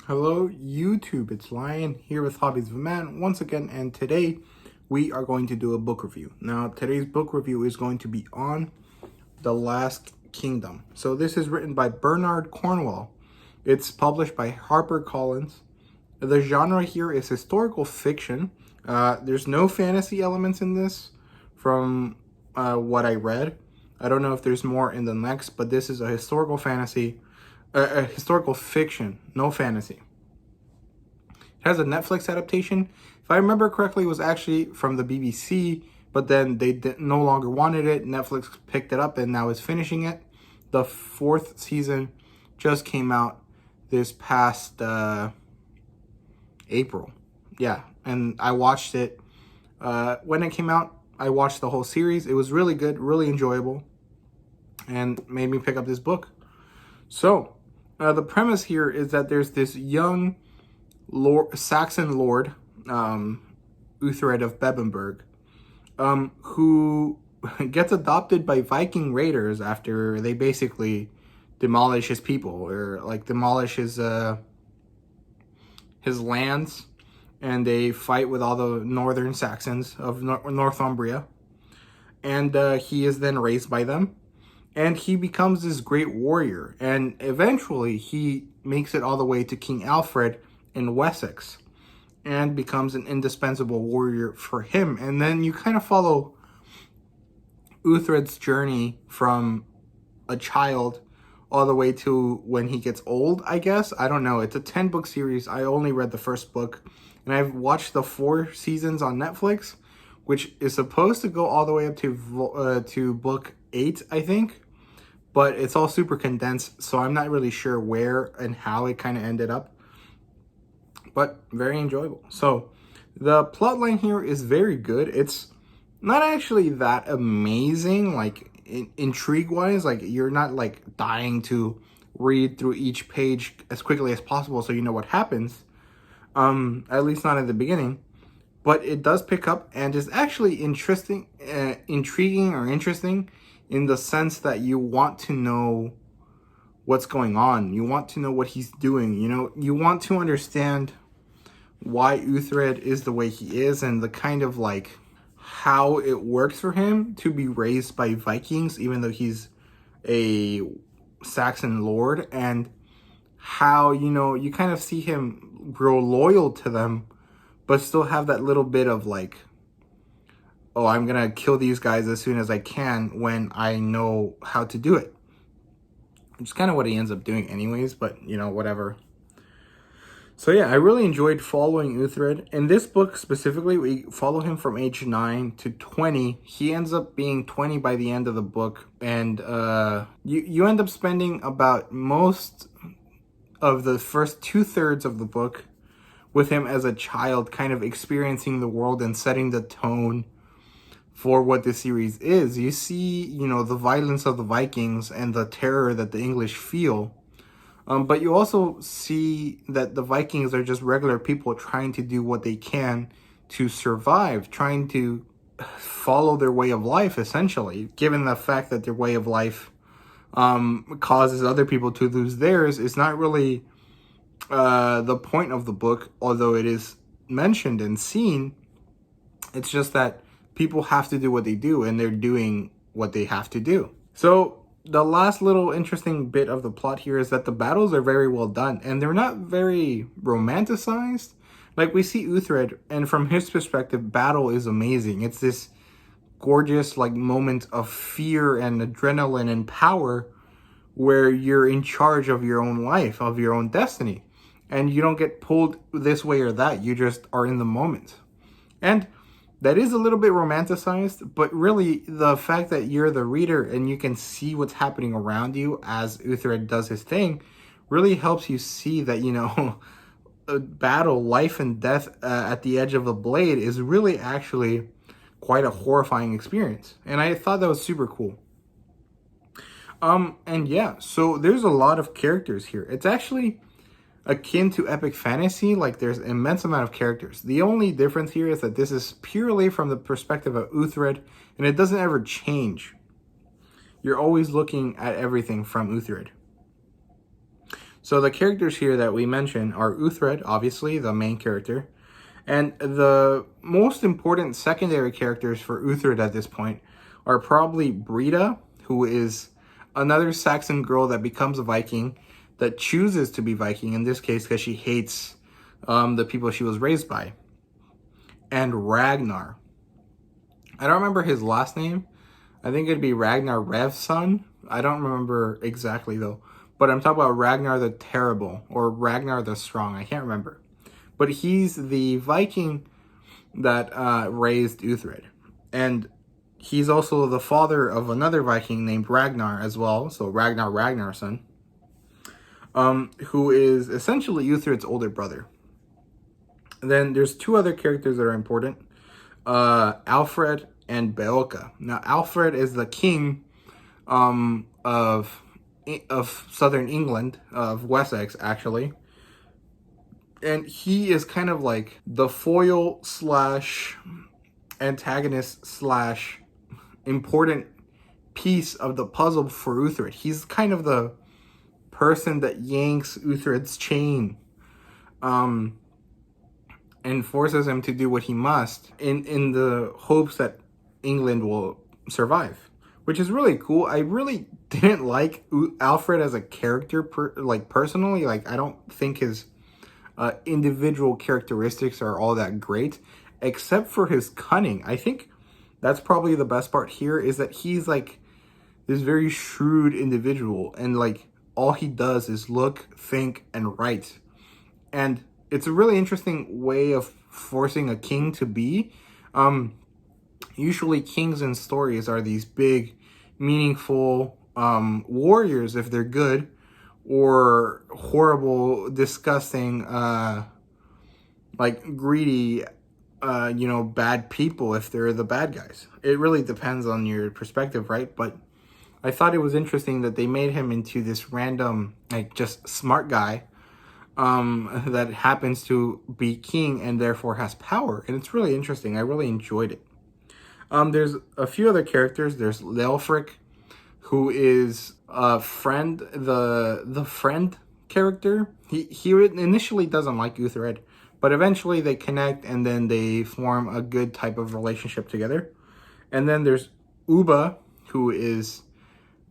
Hello YouTube, it's Lion here with Hobbies of a Man once again, and today we are going to do a book review. Now today's book review is going to be on The Last Kingdom. So this is written by Bernard Cornwell. It's published by HarperCollins. The genre here is historical fiction. There's no fantasy elements in this from what I read. I don't know if there's more in the next, but this is a historical fantasy. A historical fiction, no fantasy. It has a Netflix adaptation. If I remember correctly, it was actually from the BBC, but then they no longer wanted it. Netflix picked it up and now is finishing it. The 4th season just came out this past April. Yeah, and I watched it. When it came out, I watched the whole series. It was really good, really enjoyable, and made me pick up this book. So, the premise here is that there's this young Saxon lord, Uhtred of Bebbanburg, who gets adopted by Viking raiders after they basically demolish his people, or like demolish his lands, and they fight with all the northern Saxons of Northumbria, and he is then raised by them. And he becomes this great warrior. And eventually he makes it all the way to King Alfred in Wessex and becomes an indispensable warrior for him. And then you kind of follow Uhtred's journey from a child all the way to when he gets old, I guess. I don't know. It's a 10-book series. I only read the first book. And I've watched the 4 seasons on Netflix, which is supposed to go all the way up to book 8, I think. But it's all super condensed, so I'm not really sure where and how it kind of ended up. But very enjoyable. So the plot line here is very good. It's not actually that amazing, like intrigue-wise. Like, you're not like dying to read through each page as quickly as possible so you know what happens. At least not at the beginning. But it does pick up and is actually intriguing or interesting, in the sense that you want to know what's going on. You want to know what he's doing. You know, you want to understand why Uhtred is the way he is, and the kind of like how it works for him to be raised by Vikings, even though he's a Saxon lord, and how, you know, you kind of see him grow loyal to them, but still have that little bit of like, oh, I'm going to kill these guys as soon as I can when I know how to do it. Which is kind of what he ends up doing anyways, but, you know, whatever. So yeah, I really enjoyed following Uhtred. In this book specifically, we follow him from age 9 to 20. He ends up being 20 by the end of the book. And you end up spending about most of the first 2/3 of the book with him as a child, kind of experiencing the world and setting the tone for what this series is. You see, you know, the violence of the Vikings and the terror that the English feel. But you also see that the Vikings are just regular people trying to do what they can to survive, trying to follow their way of life, essentially. Given the fact that their way of life causes other people to lose theirs, is not really the point of the book, although it is mentioned and seen. It's just that people have to do what they do, and they're doing what they have to do. So the last little interesting bit of the plot here is that the battles are very well done, and they're not very romanticized. Like, we see Uhtred, and from his perspective, battle is amazing. It's this gorgeous like moment of fear and adrenaline and power where you're in charge of your own life, of your own destiny. And you don't get pulled this way or that. You just are in the moment. And that is a little bit romanticized, but really the fact that you're the reader and you can see what's happening around you as Uhtred does his thing really helps you see that, you know, a battle, life and death at the edge of a blade is really actually quite a horrifying experience. And I thought that was super cool. And yeah, so there's a lot of characters here. It's actually akin to epic fantasy. Like, there's an immense amount of characters. The only difference here is that this is purely from the perspective of Uhtred, and it doesn't ever change. You're always looking at everything from Uhtred. So the characters here that we mentioned are Uhtred, obviously, the main character. And the most important secondary characters for Uhtred at this point are probably Brita, who is another Saxon girl that becomes a Viking, that chooses to be Viking, in this case because she hates the people she was raised by. And Ragnar. I don't remember his last name. I think it'd be Ragnar Revson. I don't remember exactly though. But I'm talking about Ragnar the Terrible or Ragnar the Strong. I can't remember. But he's the Viking that raised Uhtred. And he's also the father of another Viking named Ragnar as well. So Ragnar Ragnarsson. Who is essentially Uthred's older brother. And then there's two other characters that are important. Alfred and Beocca. Now, Alfred is the king of southern England, of Wessex, actually. And he is kind of like the foil slash antagonist slash important piece of the puzzle for Uhtred. He's kind of the person that yanks Uthred's chain and forces him to do what he must in the hopes that England will survive, which is really cool. I really didn't like Alfred as a character, personally. Like, I don't think his individual characteristics are all that great, except for his cunning. I think that's probably the best part here, is that he's like this very shrewd individual, and like all he does is look, think, and write. And it's a really interesting way of forcing a king to be. Usually kings in stories are these big, meaningful warriors if they're good, or horrible, disgusting, like greedy, bad people if they're the bad guys. It really depends on your perspective, right? But I thought it was interesting that they made him into this random, like, just smart guy that happens to be king and therefore has power. And it's really interesting. I really enjoyed it. There's a few other characters. There's Leofric, who is a friend, the friend character. He initially doesn't like Uhtred, but eventually they connect and then they form a good type of relationship together. And then there's Ubba, who is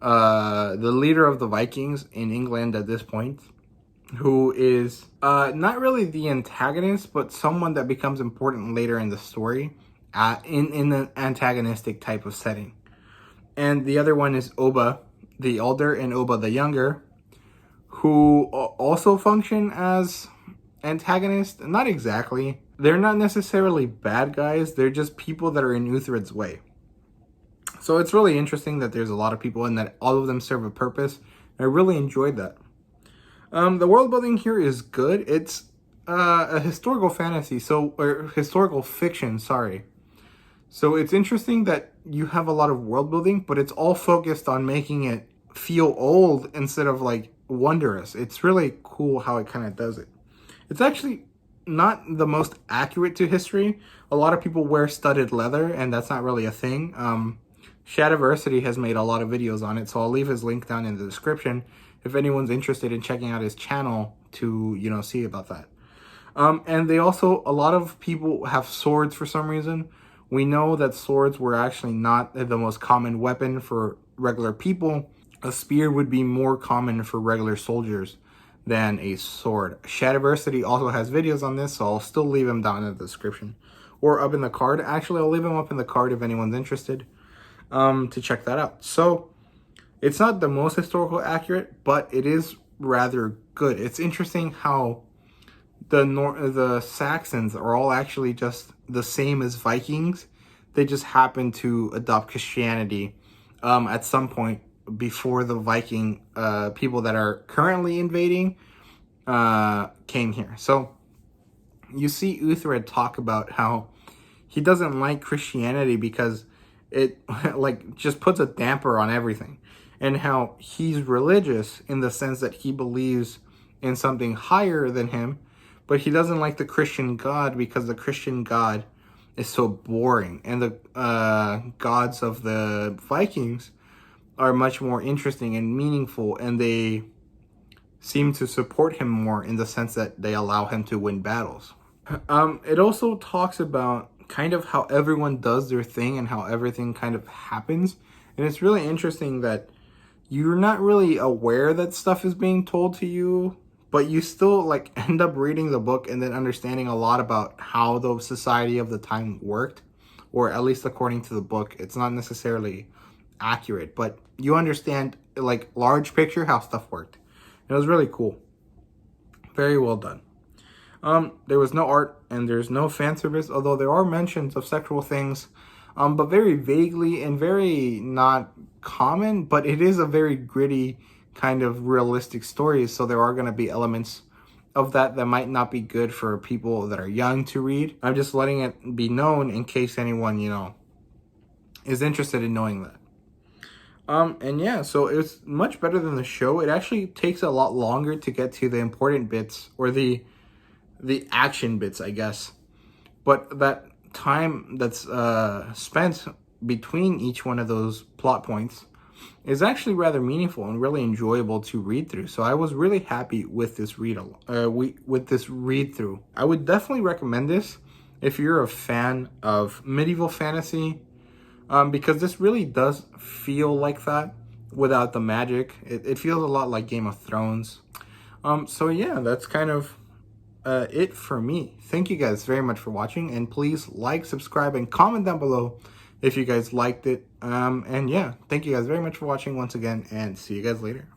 the leader of the Vikings in England at this point, who is not really the antagonist, but someone that becomes important later in the story in an antagonistic type of setting. And the other one is Oba the Elder and Oba the Younger, who also function as antagonists. Not exactly. They're not necessarily bad guys. They're just people that are in Uthred's way. So it's really interesting that there's a lot of people and that all of them serve a purpose. I really enjoyed that. The world building here is good. It's a historical fantasy, or historical fiction, sorry. So it's interesting that you have a lot of world building, but it's all focused on making it feel old instead of like wondrous. It's really cool how it kind of does it. It's actually not the most accurate to history. A lot of people wear studded leather, and that's not really a thing. Shadiversity has made a lot of videos on it, so I'll leave his link down in the description if anyone's interested in checking out his channel to, see about that. And they also, a lot of people have swords for some reason. We know that swords were actually not the most common weapon for regular people. A spear would be more common for regular soldiers than a sword. Shadiversity also has videos on this, so I'll still leave them down in the description or up in the card. Actually, I'll leave them up in the card if anyone's interested to check that out. So it's not the most historical accurate, but it is rather good. It's interesting how the Saxons are all actually just the same as Vikings. They just happen to adopt Christianity at some point before the Viking people that are currently invading came here. So you see Uhtred talk about how he doesn't like Christianity because it like just puts a damper on everything, and how he's religious in the sense that he believes in something higher than him, but he doesn't like the Christian God because the Christian God is so boring, and the gods of the Vikings are much more interesting and meaningful, and they seem to support him more in the sense that they allow him to win battles. It also talks about kind of how everyone does their thing and how everything kind of happens. And it's really interesting that you're not really aware that stuff is being told to you, but you still like end up reading the book and then understanding a lot about how the society of the time worked, or at least according to the book. It's not necessarily accurate, but you understand like large picture how stuff worked. It was really cool. Very well done. There was no art and there's no fan service, although there are mentions of sexual things, but very vaguely and very not common, but it is a very gritty kind of realistic story. So there are going to be elements of that might not be good for people that are young to read. I'm just letting it be known in case anyone, is interested in knowing that. And yeah, so it's much better than the show. It actually takes a lot longer to get to the important bits, or the action bits, I guess. But that time that's spent between each one of those plot points is actually rather meaningful and really enjoyable to read through. So I was really happy with this read through. I would definitely recommend this if you're a fan of medieval fantasy, because this really does feel like that without the magic. It feels a lot like Game of Thrones. So yeah, that's kind of it for me. Thank you guys very much for watching, and please like, subscribe, and comment down below if you guys liked it. And yeah, thank you guys very much for watching once again, and see you guys later.